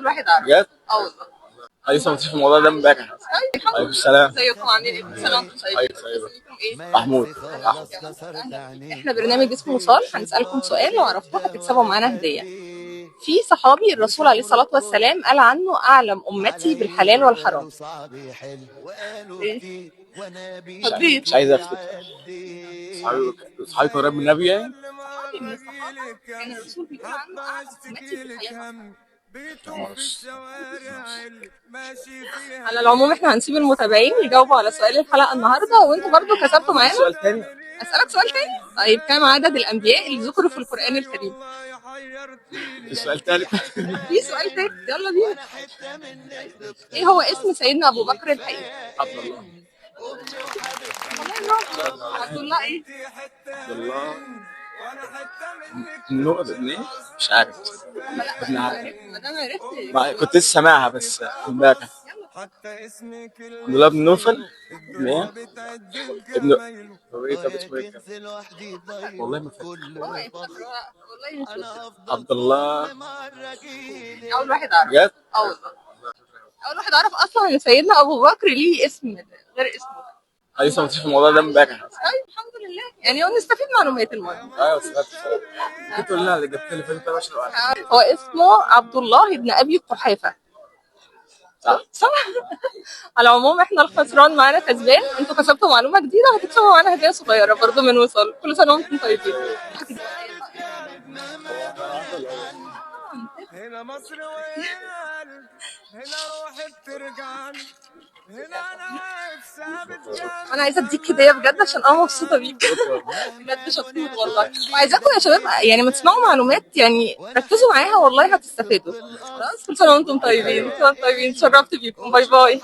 اول واحد اعرف بجد؟ اه والله. لسه مكتشف الموضوع ده امبارح. طيب الحمد عليكم لله. السلام. ازيكم عاملين ايه؟ كل سنه وانتم طيبين. طيب طيب. اسمكم ايه؟ محمود. أهلا بيك. احنا برنامج اسمه وصال، هنسالكم سؤال لو عرفتوه هتكسبوا معانا هديه. في صحابي الرسول عليه الصلاه والسلام قال عنه اعلم امتي بالحلال والحرام. ايه؟ مش عايز افتي. صحابي قريب من النبي يعني. صحابي من الصحابه كان الرسول بيقول عنه اعلم امتي بالحلال والحرام. ماشي. على العموم احنا هنسيب المتابعين يجاوبوا على سؤال الحلقه النهارده، وانتوا برضو كسبتوا معانا. سؤال تاني. اسالك سؤال تاني؟ طيب كم عدد الانبياء اللي ذكروا في القران الكريم؟ السؤال تاني. في سؤال تاني، يلا بينا. ايه هو اسم سيدنا ابو بكر الحقيقي؟ عبد الله. والله برافو. عبد الله ايه؟ عبد الله. النور ابن ايه؟ مش عارف. أما لا ابن عارف. ما دام عرفت كنت لسه سامعها بس امبارح. عبد الله بن نوفل. ابن ايه؟ ابن هو ايه؟ طب اسمه ايه كان؟ والله ما فاكر. والله إيه فاكرة؟ والله مش فاكرة. عبد الله. اول واحد اعرف بجد؟ اه والله. اول واحد اعرف اصلا ان سيدنا ابو بكر ليه اسم غير اسمه. لسه مكتشف الموضوع ده امبارح. طيب الحمد لله، يعني هو نستفيد معلومات المهم. ايوه سمعت. كنت تقول لها اللي جبت لي فين 12 واحد. هو اسمه عبد الله بن ابي قحافه. صح؟ صح. على العموم احنا الخسران معانا كسبان، انتوا كسبتوا معلومه جديده وهتكسبوا معانا هديه صغيره برضو من وصل. كل سنه وانتم طيبين. هنا مصر وين؟ هنا روحي بترجع، هنا انا واقف ثابت جنبي. انا عايزه اديك هديه بجد عشان انا مبسوطه بيك. بجد شطور والله. وعايزاكم يا شباب يعني ما تسمعوا معلومات، يعني ركزوا معاها والله هتستفادوا. خلاص كل سنه وانتم طيبين. كل سنه وانتم طيبين. اتشرفت بيكم. باي باي.